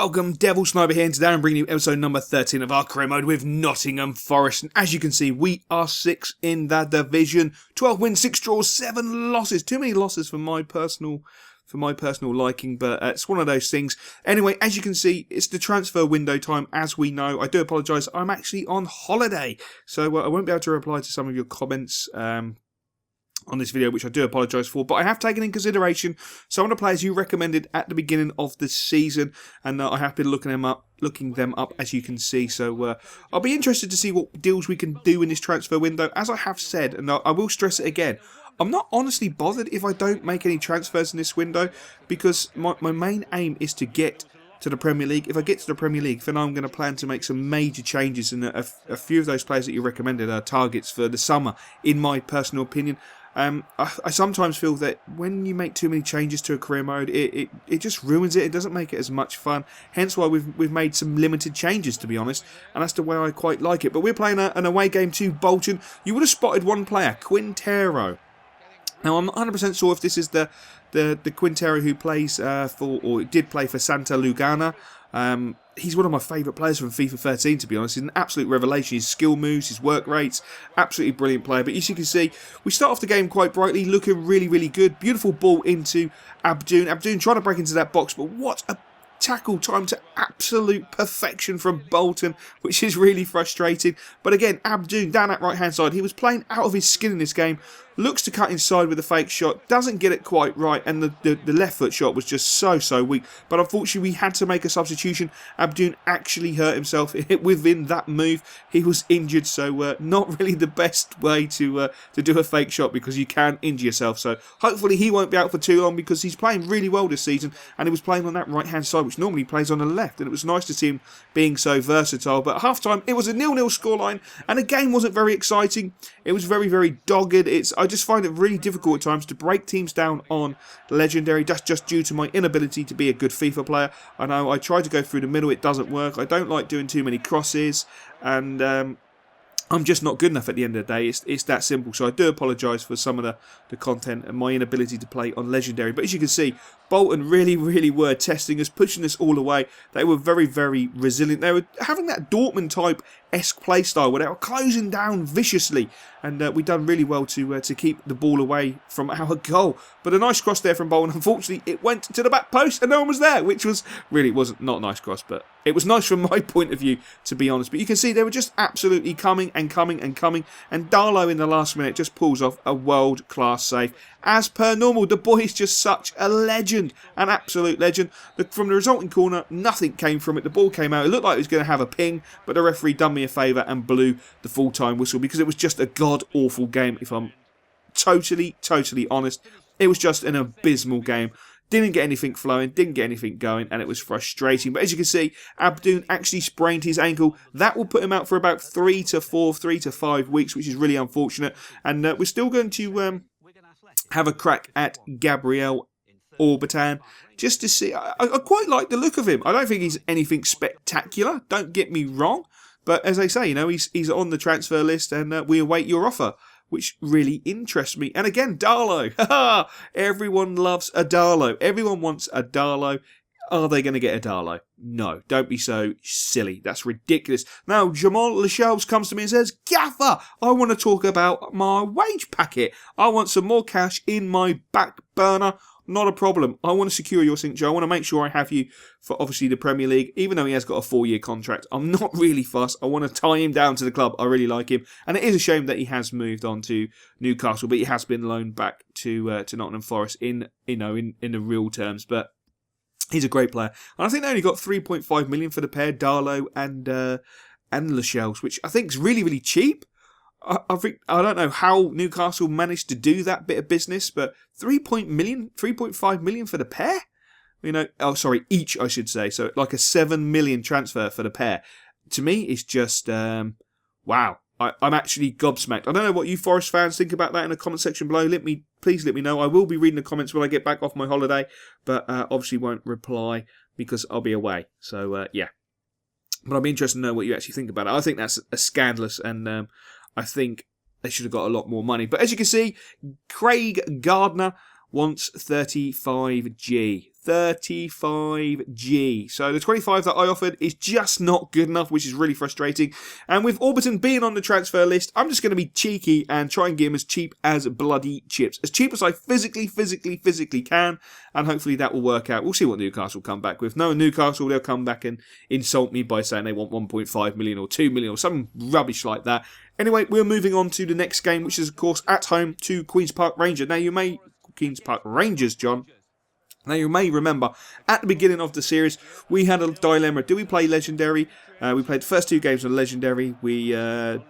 welcome, Devil Sniper here, and today I'm bringing you episode number 13 of our career mode with Nottingham Forest. And as you can see, we are 6th in that division. 12 wins, 6 draws, 7 losses. Too many losses for my personal liking, but it's one of those things. Anyway, as you can see, it's the transfer window time, as we know. I do apologise, I'm actually on holiday, so I won't be able to reply to some of your comments on this video, which I do apologise for, but I have taken in consideration some of the players you recommended at the beginning of the season, and I have been looking them up, as you can see. So I'll be interested to see what deals we can do in this transfer window. As I have said, and I will stress it again, I'm not honestly bothered if I don't make any transfers in this window, because my main aim is to get to the Premier League. If I get to the Premier League, then I'm going to plan to make some major changes, and a few of those players that you recommended are targets for the summer, in my personal opinion. I sometimes feel that when you make too many changes to a career mode, it just ruins it. It doesn't make it as much fun. Hence why we've made some limited changes, to be honest, and that's the way I quite like it. But we're playing an away game to Bolton. You would have spotted one player, Quintero. Now, I'm not 100% sure if this is the Quintero who plays or did play for Santa Lugana. He's one of my favourite players from FIFA 13, to be honest. He's an absolute revelation. His skill moves, his work rates, absolutely brilliant player. But as you can see, we start off the game quite brightly, looking really, really good. Beautiful ball into Abdoun. Abdoun trying to break into that box, but what a tackle time to absolute perfection from Bolton, which is really frustrating. But again, Abdoun down that right hand side, he was playing out of his skin in this game. Looks to cut inside with a fake shot, doesn't get it quite right, and the left foot shot was just so weak. But unfortunately, we had to make a substitution. Abdoun actually hurt himself within that move. He was injured, so not really the best way to do a fake shot, because you can injure yourself. So hopefully he won't be out for too long, because he's playing really well this season, and he was playing on that right hand side, which normally plays on the left, and it was nice to see him being so versatile. But at half time, it was a 0-0 scoreline, and the game wasn't very exciting. It was very, very dogged. I just find it really difficult at times to break teams down on Legendary. That's just due to my inability to be a good FIFA player. I know I try to go through the middle, it doesn't work. I don't like doing too many crosses, and I'm just not good enough at the end of the day. It's that simple. So I do apologise for some of the content and my inability to play on Legendary. But as you can see, Bolton really, really were testing us, pushing us all away. They were very, very resilient. They were having that Dortmund-type-esque play style where they were closing down viciously. And we done really well to keep the ball away from our goal. But a nice cross there from Bolton. Unfortunately, it went to the back post and no one was there, which was really wasn't not a nice cross, but it was nice from my point of view, to be honest. But you can see they were just absolutely coming and coming and coming. And Darlow in the last minute just pulls off a world-class save. As per normal, the boy is just such a legend, an absolute legend. From the resulting corner, nothing came from it. The ball came out. It looked like it was going to have a ping, but the referee done me a favour and blew the full-time whistle, because it was just a god-awful game, if I'm totally honest. It was just an abysmal game. Didn't get anything flowing, didn't get anything going, and it was frustrating. But as you can see, Abdoun actually sprained his ankle. That will put him out for about 3 to 5 weeks, which is really unfortunate. And we're still going to have a crack at Gabriel Orbitan, just to see. I quite like the look of him. I don't think he's anything spectacular, don't get me wrong. But as I say, you know, he's on the transfer list, and we await your offer, which really interests me. And again, Darlow. Everyone loves a Darlow. Everyone wants a Darlow. Are they going to get a Darlow? No, don't be so silly. That's ridiculous. Now, Jamal Lascelles comes to me and says, Gaffer, I want to talk about my wage packet. I want some more cash in my back burner. Not a problem. I want to secure your signature. I want to make sure I have you for, obviously, the Premier League, even though he has got a 4-year contract. I'm not really fussed. I want to tie him down to the club. I really like him. And it is a shame that he has moved on to Newcastle, but he has been loaned back to Nottingham Forest in the real terms. But he's a great player. And I think they only got 3.5 million for the pair, Darlow and Lascelles, which I think is really, really cheap. I don't know how Newcastle managed to do that bit of business, but 3.5 million for the pair? You know, oh, sorry, each, I should say. So like a 7 million transfer for the pair. To me, it's just, wow. I'm actually gobsmacked. I don't know what you Forest fans think about that in the comment section below. Please let me know. I will be reading the comments when I get back off my holiday, but obviously won't reply because I'll be away. So, yeah. But I'll be interested to know what you actually think about it. I think that's a scandalous, and I think they should have got a lot more money. But as you can see, Craig Gardner wants 35G. 35G. So the 25 that I offered is just not good enough, which is really frustrating. And with Orbiton being on the transfer list, I'm just going to be cheeky and try and get him as cheap as bloody chips. As cheap as I physically can, and hopefully that will work out. We'll see what Newcastle come back with. No, Newcastle, they'll come back and insult me by saying they want 1.5 million or 2 million or some rubbish like that. Anyway, we're moving on to the next game, which is, of course, at home to Queen's Park Rangers. Queen's Park Rangers, John. Now, you may remember, at the beginning of the series, we had a dilemma. Do we play Legendary? We played the first 2 games on Legendary. We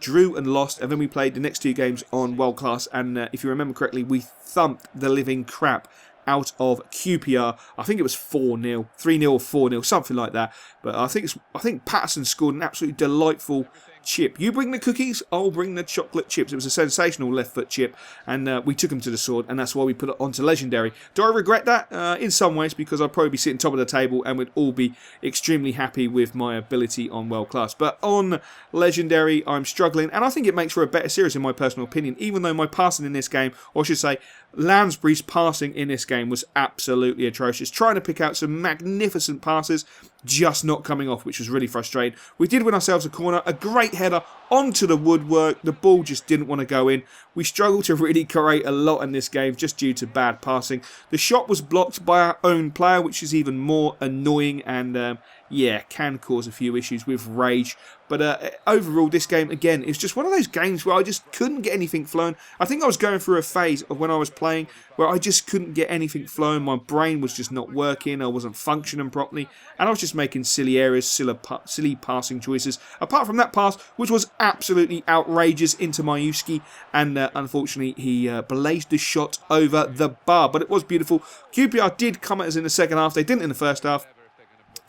drew and lost, and then we played the next 2 games on World Class. And if you remember correctly, we thumped the living crap out of QPR. I think it was 4-0, 3-0 or 4-0, something like that. But I think Patterson scored an absolutely delightful chip. You bring the cookies, I'll bring the chocolate chips. It was a sensational left foot chip, and we took him to the sword, and that's why we put it onto Legendary. Do I regret that? In some ways, because I'd probably be sitting top of the table and we'd all be extremely happy with my ability on World Class. But on Legendary, I'm struggling, and I think it makes for a better series in my personal opinion, even though my passing in this game, or I should say, Lansbury's passing in this game was absolutely atrocious. Trying to pick out some magnificent passes, just not coming off, which was really frustrating. We did win ourselves a corner, a great header onto the woodwork. The ball just didn't want to go in. We struggled to really create a lot in this game just due to bad passing. The shot was blocked by our own player, which is even more annoying and yeah, can cause a few issues with rage. But overall, this game, again, it's just one of those games where I just couldn't get anything flowing. I think I was going through a phase of when I was playing where I just couldn't get anything flowing. My brain was just not working. I wasn't functioning properly. And I was just making silly errors, silly passing choices. Apart from that pass, which was absolutely outrageous into Mayuski. And unfortunately, he blazed the shot over the bar. But it was beautiful. QPR did come at us in the second half. They didn't in the first half.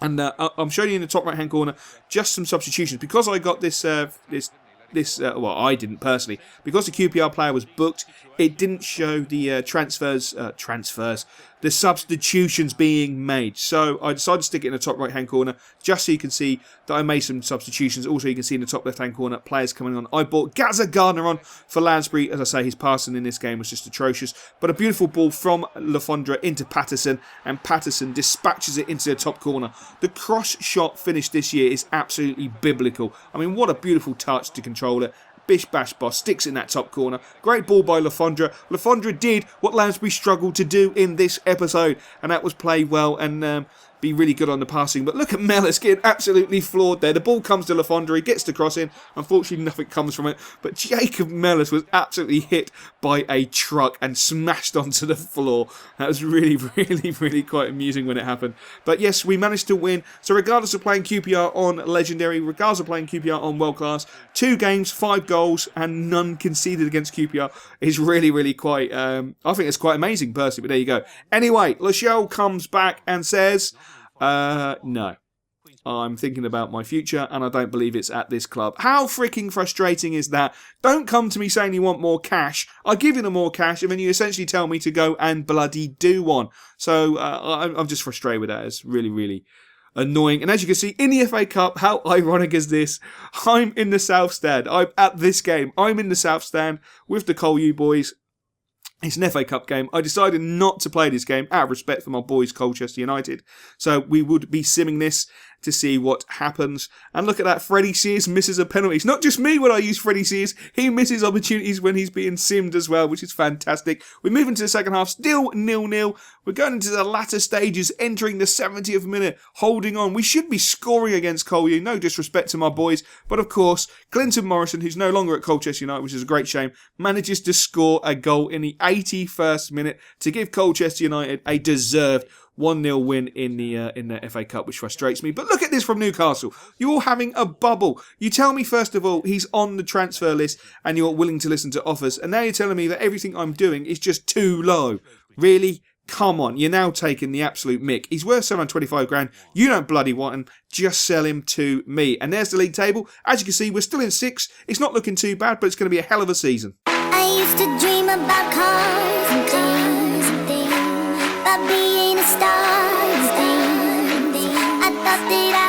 And I'm showing you in the top right hand corner just some substitutions. Because I got this, well, I didn't personally. Because the QPR player was booked, it didn't show the the substitutions being made. So I decided to stick it in the top right hand corner just so you can see that I made some substitutions. Also, you can see in the top left hand corner players coming on. I brought Gazza Gardner on for Lansbury. As I say, his passing in this game was just atrocious. But a beautiful ball from Lafondra into Patterson, and Patterson dispatches it into the top corner. The cross shot finish this year is absolutely biblical. I mean, what a beautiful touch to control it. Bish bash boss, sticks in that top corner. Great ball by Lafondra. Lafondra did what Lansbury struggled to do in this episode, and that was play well and be really good on the passing. But look at Mellis getting absolutely floored there. The ball comes to Lafondra, he gets the cross in. Unfortunately, nothing comes from it. But Jacob Mellis was absolutely hit by a truck and smashed onto the floor. That was really quite amusing when it happened. But yes, we managed to win. So regardless of playing QPR on Legendary, regardless of playing QPR on World Class, 2 games, 5 goals, and none conceded against QPR is really quite, I think it's quite amazing personally, but there you go. Anyway, Lachelle comes back and says, no. I'm thinking about my future and I don't believe it's at this club. How freaking frustrating is that? Don't come to me saying you want more cash. I give you the more cash and then you essentially tell me to go and bloody do one. So I'm just frustrated with that. It's really annoying. And as you can see in the FA Cup, how ironic is this? I'm in the South Stand. At this game, I'm in the South Stand with the Cole U boys. It's an FA Cup game. I decided not to play this game out of respect for my boys, Colchester United. So we would be simming this to see what happens. And look at that, Freddie Sears misses a penalty. It's not just me when I use Freddie Sears. He misses opportunities when he's being simmed as well, which is fantastic. We move into the second half, still 0-0. We're going into the latter stages, entering the 70th minute, holding on. We should be scoring against Collier, no disrespect to my boys. But of course, Clinton Morrison, who's no longer at Colchester United, which is a great shame, manages to score a goal in the 81st minute to give Colchester United a deserved 1-0 win in the FA Cup, which frustrates me. But look at this from Newcastle. You're having a bubble. You tell me, first of all, he's on the transfer list and you're willing to listen to offers. And now you're telling me that everything I'm doing is just too low. Really? Come on. You're now taking the absolute mick. He's worth 725 grand. You don't bloody want him. Just sell him to me. And there's the league table. As you can see, we're still in 6th. It's not looking too bad, but it's going to be a hell of a season. I used to dream about cars and things, about being a star and things. I thought that